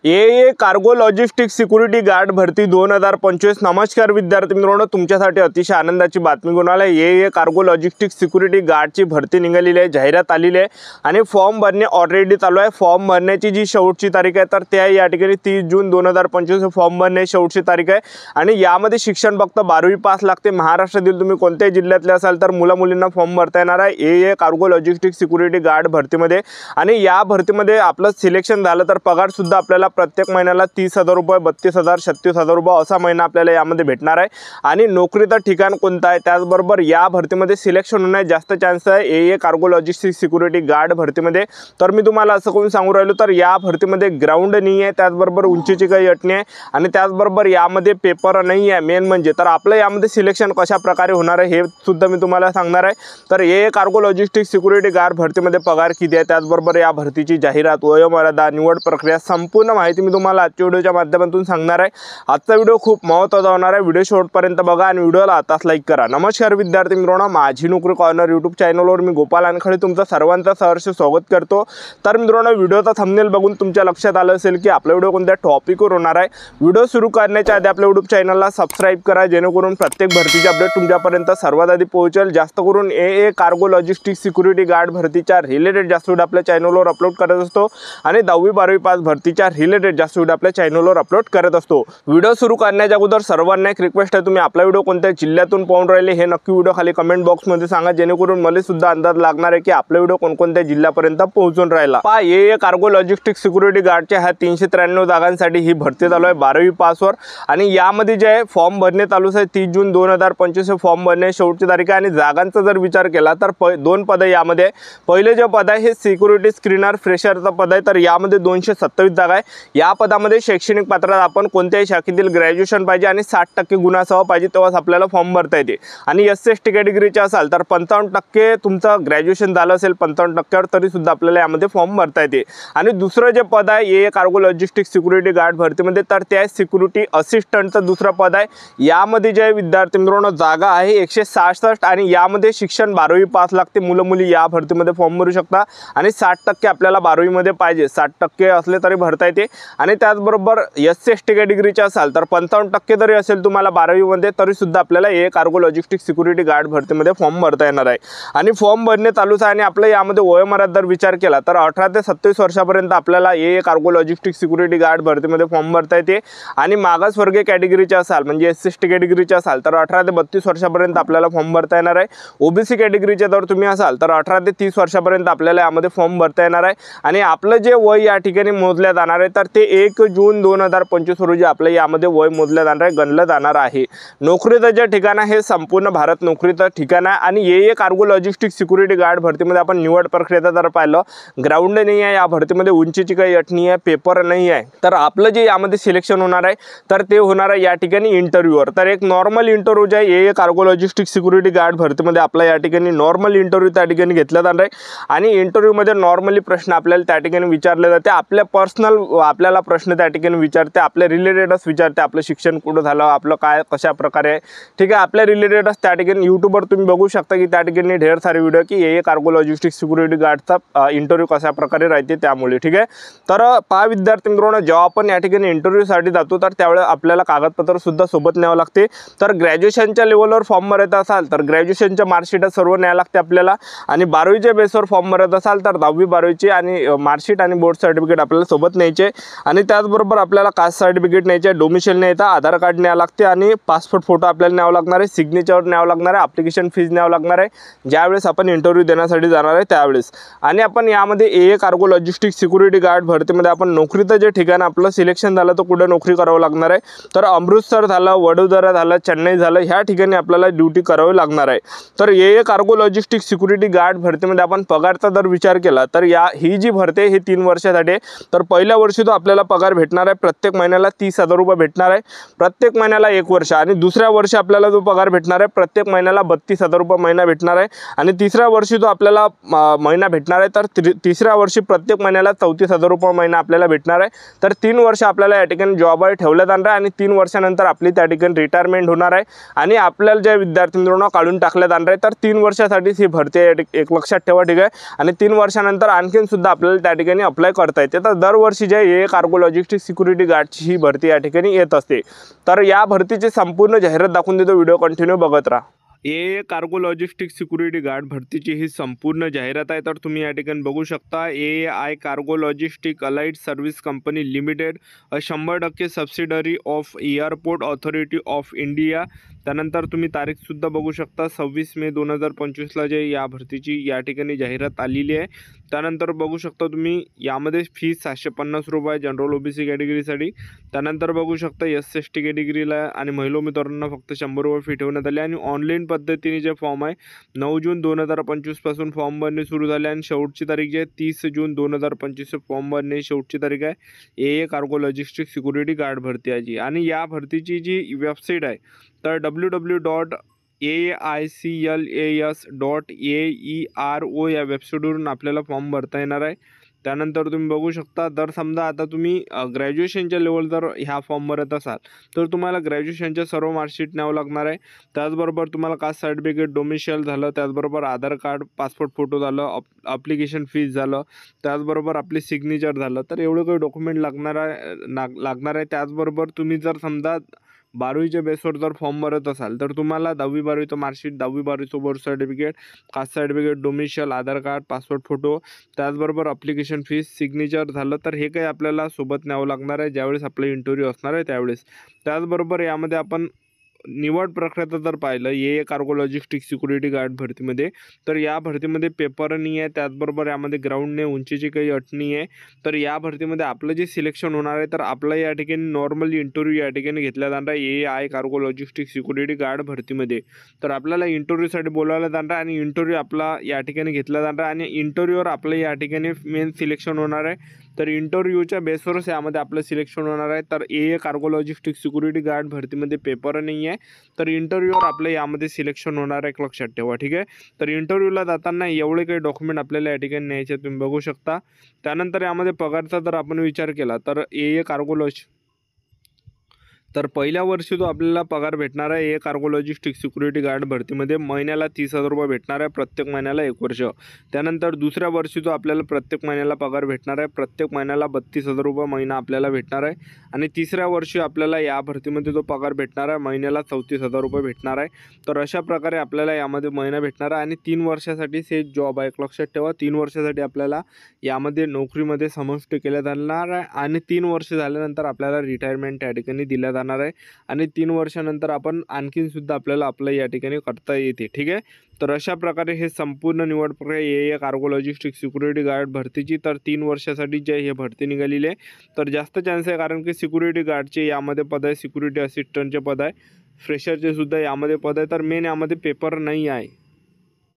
ए cargo logistics security guard भरती 2025। नमस्कार विद्यार्थी मित्रांनो, तुमच्यासाठी अतिशय आनंदाची बातमी घेऊन आले। ए कार्गो लॉजिस्टिक्स सिक्युरिटी गार्डची भरती निघालेली आहे, जाहिरात आलेली आहे आणि फॉर्म भरणे ऑलरेडी चालू आहे। फॉर्म भरण्याची जी शेवटची तारीख आहे तर त्या या ठिकाणी 30 जून 2025 फॉर्म भरणे शेवटची तारीख आहे आणि यामध्ये शिक्षण फक्त 12वी पास लागते। महाराष्ट्रातील तुम्ही कोणत्याही जिल्ह्यातले असाल तर मुला-मुलींना फॉर्म भरता येणार आहे ए कार्गो लॉजिस्टिक्स सिक्युरिटी गार्ड भरतीमध्ये। आणि या भरतीमध्ये आपलं सिलेक्शन झालं तर पगार सुद्धा आपल्याला प्रत्येक महिन्याला 30,000 रुपये, 32,000, 36,000 रुपये असा महिना आपल्याला यामध्ये भेटणार आहे। आणि नोकरीचं ठिकाण कोणतं आहे, त्याचबरोबर या भरतीमध्ये सिलेक्शन होण्याचे जास्त चान्स आहे ए कार्गो लॉजिस्टिक्स सिक्युरिटी गार्ड भरतीमध्ये। तर मी तुम्हाला असं करून सांगू राहिलो, तर या भरतीमध्ये ग्राउंड नाही आहे, त्याचबरोबर उंचीची काही अट नाही आहे आणि त्याचबरोबर यामध्ये पेपर नाही आहे। मेन म्हणजे तर आपलं यामध्ये सिलेक्शन कशा प्रकारे होणार आहे हे सुद्धा मी तुम्हाला सांगणार आहे। तर ए कार्गो लॉजिस्टिक्स सिक्युरिटी गार्ड भरतीमध्ये पगार किती आहे, त्याचबरोबर या भरतीची जाहिरात, वयोमर्यादा, निवड प्रक्रिया, संपूर्ण माहिती मी तुम्हाला आजच्या व्हिडिओच्या माध्यमातून सांगणार आहे। आजचा व्हिडिओ खूप महत्त्वाचा होणार आहे, व्हिडिओ शेवटपर्यंत बघा आणि व्हिडिओला आताच लाईक करा। नमस्कार विद्यार्थी मित्रांनो, माझी नोकरी कॉर्नर यूट्यूब चॅनलवर मी गोपाल अनखळे तुमचं सर्वांचं सहर्ष स्वागत करतो। तर मित्रांनो, व्हिडिओचा थंबनेल बघून तुमच्या लक्षात आलं असेल की आपला व्हिडिओ कोणत्या टॉपिकवर होणार आहे। व्हिडिओ सुरू करण्याच्या आधी आपल्या यूट्यूब चॅनलला सबस्क्राइब करा, जेणेकरून प्रत्येक भरतीचे अपडेट तुमच्यापर्यंत सर्वात आधी पोहोचेल। जास्त करून ए कार्गो लॉजिस्टिक्स सिक्युरिटी गार्ड भरतीच्या रिलेटेड जास्त व्हिडिओ आपल्या चॅनलवर अपलोड करत असतो आणि 10वी 12वी पास भरतीच्या रिलेटेड जास्त व्हिडिओ आपल्या चॅनलवर अपलोड करत असतो। व्हिडिओ सुरू करण्याच्या अगोदर सर्वांना एक रिक्वेस्ट आहे, तुम्ही आपला व्हिडिओ कोणत्या जिल्ह्यातून पाहून राहिले हे नक्की व्हिडिओ खाली कमेंट बॉक्समध्ये सांगा, जेणेकरून मला सुद्धा अंदाज लागणार आहे की आपला व्हिडिओ कोणकोणत्या जिल्ह्यापर्यंत पोहोचून राहिला। पहा, ए कार्गो लॉजिस्टिक्स सिक्युरिटी गार्डच्या ह्या 393 जागांसाठी ही भरती चालू आहे 12वी पासवर आणि यामध्ये जे आहे फॉर्म भरणे चालू आहे 30 जून 2025 फॉर्म भरणे शेवटची तारीख आहे। आणि जागांचा जर विचार केला तर दोन पद यामध्ये, पहिले जे पद आहे हे सिक्युरिटी स्क्रीनर फ्रेशरचं पद आहे, तर यामध्ये 227 जागा आहे। या पदामध्ये शैक्षणिक पात्रता आपण कोणत्याही शाखेतील ग्रॅज्युएशन पाहिजे आणि 60% गुणासह पाहिजे, तेव्हाच आपल्याला फॉर्म भरता येते। आणि SC/ST कॅटेगरीचे असाल तर 55% तुमचं ग्रॅज्युएशन झालं असेल 55%वर तरी सुद्धा आपल्याला यामध्ये फॉर्म भरता येते। आणि दुसरं जे पद आहे ए कार्गो लॉजिस्टिक्स सिक्युरिटी गार्ड भरतीमध्ये तर ते आहे सिक्युरिटी असिस्टंटचं दुसरं पद आहे। यामध्ये जे विद्यार्थी मित्रांनो जागा आहे 166 आणि यामध्ये शिक्षण 12वी पास लागते। मुलं मुली या भरतीमध्ये फॉर्म भरू शकता आणि 60% आपल्याला 12वी मध्ये पाहिजे, 60% असले तरी भरता येते। आणि त्याचबरोबर SC/ST कॅटेगरीचे असाल तर 55% जरी असेल तुम्हाला 12वी मध्ये तरी सुद्धा आपल्याला ए कार्गो लॉजिस्टिक्स सिक्युरिटी गार्ड भरतीमध्ये फॉर्म भरता येणार आहे। आणि फॉर्म भरणे चालूच आहे आणि आपल्या यामध्ये वयोमर्यादा जर विचार केला तर 18 ते 27 वर्षापर्यंत आपल्याला ए कार्गो लॉजिस्टिक्स सिक्युरिटी गार्ड भरतीमध्ये फॉर्म भरता येते। आणि मागासवर्गीय कॅटेगरीचे असाल म्हणजे SC/ST कॅटेगरीचे असाल तर 18 ते 32 वर्षापर्यंत आपल्याला फॉर्म भरता येणार आहे। OBC कॅटेगरीचे जर तुम्ही असाल तर 18 ते 30 वर्षापर्यंत आपल्याला यामध्ये फॉर्म भरता येणार आहे। आणि आपलं जे वय या ठिकाणी मोजल्या जाणार आहे तर ते 1 जून 2025 रोजी आपलं यामध्ये वय मोजलं जाणार आहे, गणलं जाणार आहे। नोकरीचं जे ठिकाण आहे हे संपूर्ण भारत नोकरीचं ठिकाण आहे। आणि ए कार्गो लॉजिस्टिक्स सिक्युरिटी गार्ड भरतीमध्ये आपण निवड प्रक्रियेचं जर पाहिलं, ग्राउंड नाही आहे या भरतीमध्ये, उंचीची काही अट नाही आहे, पेपर नाही आहे, तर आपलं जे यामध्ये सिलेक्शन होणार आहे तर ते होणार आहे या ठिकाणी इंटरव्ह्यूवर। तर एक नॉर्मल इंटरव्ह्यू जे आहे ए कार्गो लॉजिस्टिक्स सिक्युरिटी गार्ड भरतीमध्ये आपला या ठिकाणी नॉर्मल इंटरव्ह्यू त्या ठिकाणी घेतला जाणार आहे। आणि इंटरव्ह्यूमध्ये नॉर्मली प्रश्न आपल्याला त्या ठिकाणी विचारले जाते, आपल्या पर्सनल आपल्याला प्रश्न त्या ठिकाणी विचारते, आपल्या रिलेटेडच विचारते, आपलं शिक्षण कुठं झालं, आपलं काय कशा प्रकारे, ठीक आहे, आपल्या रिलेटेडच त्या ठिकाणी यूट्यूबवर तुम्ही बघू शकता की त्या ठिकाणी ढेर सारे व्हिडिओ की ए कार्गो लॉजिस्टिक्स सिक्युरिटी गार्डचा इंटरव्ह्यू कशा प्रकारे राहते त्यामुळे, ठीक आहे। तर पहा विद्यार्थी मित्रांनो, जेव्हा आपण या ठिकाणी इंटरव्ह्यूसाठी जातो तर त्यावेळेस आपल्याला कागदपत्र सुद्धा सोबत न्यावं लागते। तर ग्रॅज्युएशनच्या लेवलवर फॉर्म भरत असाल तर ग्रॅज्युएशनच्या मार्कशीट सर्व न्यावं लागते आपल्याला। आणि 12वीच्या बेसवर फॉर्म भरत असाल तर 10वी 12वीची आणि मार्कशीट आणि बोर्ड सर्टिफिकेट आपल्याला सोबत न्यायचे। आणि त्याचबरोबर आपल्याला कास्ट सर्टिफिकेट न्यायचे, डोमिसाईल न्यायचा, आधार कार्ड न्यावं लागते आणि पासपोर्ट फोटो आपल्याला न्यावं लागणार आहे, सिग्नेचर न्यावं लागणार आहे, ॲप्लिकेशन फीज न्यावं लागणार आहे ज्यावेळेस आपण इंटरव्ह्यू देण्यासाठी जाणार आहे त्यावेळेस। आणि आपण यामध्ये ए कार्गो लॉजिस्टिक्स सिक्युरिटी गार्ड भरतीमध्ये आपण नोकरीचं जे ठिकाण आपलं सिलेक्शन झालं तर कुठे नोकरी करावं लागणार आहे, तर अमृतसर झालं, वडोदरा झालं, चेन्नई झालं, ह्या ठिकाणी आपल्याला ड्युटी करावी लागणार आहे। तर ए कार्गो लॉजिस्टिक्स सिक्युरिटी गार्ड भरतीमध्ये आपण पगारचा जर विचार केला तर ही जी भरती ही 3 वर्षासाठी, तर पहिल्या वर्षी तो आपल्याला पगार भेटणार आहे प्रत्येक महिन्याला 30,000 रुपये भेटणार आहे, प्रत्येक महिन्याला 1 वर्ष। आणि दुसऱ्या वर्षी आपल्याला जो पगार भेटणार आहे प्रत्येक महिन्याला 32,000 रुपये महिना भेटणार आहे। आणि तिसऱ्या वर्षी तो आपल्याला महिना भेटणार आहे, तर तिसऱ्या वर्षी प्रत्येक महिन्याला 34,000 रुपये महिना आपल्याला भेटणार आहे। तर 3 वर्ष आपल्याला या ठिकाणी जॉबवर ठेवलं जाणार आहे आणि 3 वर्षानंतर आपली त्या ठिकाणी रिटायरमेंट होणार आहे आणि आपल्याला जे विद्यार्थी मित्रांनो काढून टाकलं जाणार आहे। तर 3 वर्षासाठीच ही भरती आहे, एक लक्षात ठेवा, ठीक आहे। आणि 3 वर्षानंतर आणखीन सुद्धा आपल्याला त्या ठिकाणी अप्लाय करता येते। तर दरवर्षी जे ए कार्गो लॉजिस्टिक सिक्युरिटी गार्डची ही भरती या ठिकाणी येत असते। तर या भरतीची संपूर्ण जाहिरात दाखवून देतो, व्हिडिओ कंटिन्यू बघत राहा। ए कार्गो लॉजिस्टिक सिक्युरिटी गार्ड भरतीची ही संपूर्ण जाहिरात आहे। तर तुम्ही या ठिकाणी बघू शकता, AI cargo logistic allied service company limited, 100% subsidiary of airport authority of India. त्यानंतर तुम्ही तारीखसुद्धा बघू शकता, 26 मे 2025ला जे या भरतीची या ठिकाणी जाहिरात आलेली आहे। त्यानंतर बघू शकता तुम्ही यामध्ये फीस 750 रुपये जनरल OBC कॅटेगरीसाठी। त्यानंतर बघू शकता SC/ST कॅटेगरीला आणि महिला उमेदवारांना फक्त 100 रुपये फी ठेवण्यात आली आणि ऑनलाईन पद्धतीने जे फॉर्म आहे 9 जून 2025 पासून फॉर्म भरणे सुरू झाले आणि शेवटची तारीख जी आहे 30 जून 2025 फॉर्म भरणे शेवटची तारीख आहे। ए कार्गो लॉजिस्टिक सिक्युरिटी गार्ड भरती आहे जी, आणि या भरतीची जी वेबसाईट आहे तर www.aiclas.aero या वेबसाईटवरून आपल्याला फॉर्म भरता येणार आहे। त्यानंतर तुम्ही बघू शकता, जर समजा आता तुम्ही ग्रॅज्युएशनच्या लेवल जर ह्या फॉर्म भरत असाल तर तुम्हाला ग्रॅज्युएशनच्या सर्व मार्कशीट न्यावं लागणार आहे। त्याचबरोबर तुम्हाला कास्ट सर्टिफिकेट, डोमिशियल झालं, त्याचबरोबर आधार कार्ड, पासपोर्ट फोटो झालं, ॲप्लिकेशन फीस झालं, त्याचबरोबर आपली सिग्नेचर झालं, तर एवढं काही डॉक्युमेंट लागणार आहे। त्याचबरोबर तुम्ही जर समजा 12वीच्या बेसवर जर फॉर्म भरत असाल तर तुम्हाला 10वी 12वीचं मार्कशीट, 10वी 12वीचं birth certificate, caste certificate, domicile, Aadhaar card, passport photo, त्याचबरोबर ॲप्लिकेशन फीस, सिग्नेचर झालं, तर हे काही आपल्याला सोबत न्यावं लागणार आहे ज्यावेळेस आपला इंटरव्ह्यू असणार आहे त्यावेळेस। त्याचबरोबर यामध्ये आपण निवड प्रक्रिया जर पाहिलं ए कार्गो लॉजिस्टिक सिक्युरिटी गार्ड भरतीमध्ये, तर या भरतीमध्ये पेपर नाही आहे, त्याचबरोबर यामध्ये ग्राउंड नाही, उंचीची काही अट नाही आहे। तर या भरतीमध्ये आपलं जे सिलेक्शन होणार आहे तर आपलं या ठिकाणी नॉर्मली इंटरव्ह्यू या ठिकाणी घेतला जाणार आहे AI cargo logistic security guard भरतीमध्ये। तर आपल्याला इंटरव्ह्यूसाठी बोलावलं जाणार आणि इंटरव्ह्यू आपला या ठिकाणी घेतला जाणार आणि इंटरव्ह्यूवर आपलं या ठिकाणी मेन सिलेक्शन होणार आहे। तर इंटरव्ह्यूच्या बेसवरच यामध्ये आपलं सिलेक्शन होणार आहे। तर ए कार्गो लॉजिस्टिक सिक्युरिटी गार्ड भरतीमध्ये पेपर नाही आहे, तर इंटरव्ह्यूवर आपलं यामध्ये सिलेक्शन होणार आहे, लक्षात ठेवा, ठीक आहे। तर इंटरव्ह्यूला जाताना एवढे काही डॉक्युमेंट आपल्याला या ठिकाणी न्यायचे तुम्ही बघू शकता। त्यानंतर यामध्ये पगारचा जर आपण विचार केला तर तर पहिल्या वर्षी जो आपल्याला पगार भेटणार आहे ए कार्गो लॉजिस्टिक सिक्युरिटी गार्ड भरतीमध्ये महिन्याला 30,000 रुपये भेटणार आहे, प्रत्येक महिन्याला 1 वर्ष। त्यानंतर दुसऱ्या वर्षी जो आपल्याला प्रत्येक महिन्याला पगार भेटणार आहे, प्रत्येक महिन्याला 32,000 रुपये महिना आपल्याला भेटणार आहे। आणि तिसऱ्या वर्षी आपल्याला या भरतीमध्ये जो पगार भेटणार आहे महिन्याला 34,000 रुपये भेटणार आहे। तर अशा प्रकारे आपल्याला यामध्ये महिना भेटणार आहे आणि 3 वर्षासाठी हे जॉब आहे, लक्षात ठेवा। 3 वर्षासाठी आपल्याला यामध्ये नोकरीमध्ये समाविष्ट केल्या जाणार आहे आणि 3 वर्ष झाल्यानंतर आपल्याला रिटायरमेंट या ठिकाणी दिल्या जाणार आहे आणि 3 वर्षानंतर आपण आणखीन सुद्धा आपल्याला अप्लाय या ठिकाणी करता येते, ठीक आहे। तर अशा प्रकारे हे संपूर्ण निवड प्रक्रिया कार्गो लॉजिस्टिक सिक्युरिटी गार्ड भरतीची तर 3 वर्षासाठी जे हे भरती निघालेली आहे। तर जास्त चान्स आहे कारण की सिक्युरिटी गार्डचे यामध्ये पद आहे, सिक्युरिटी असिस्टंटचे पद आहे, फ्रेशरचे सुद्धा यामध्ये पद आहे। तर मेन यामध्ये पेपर नाही आहे,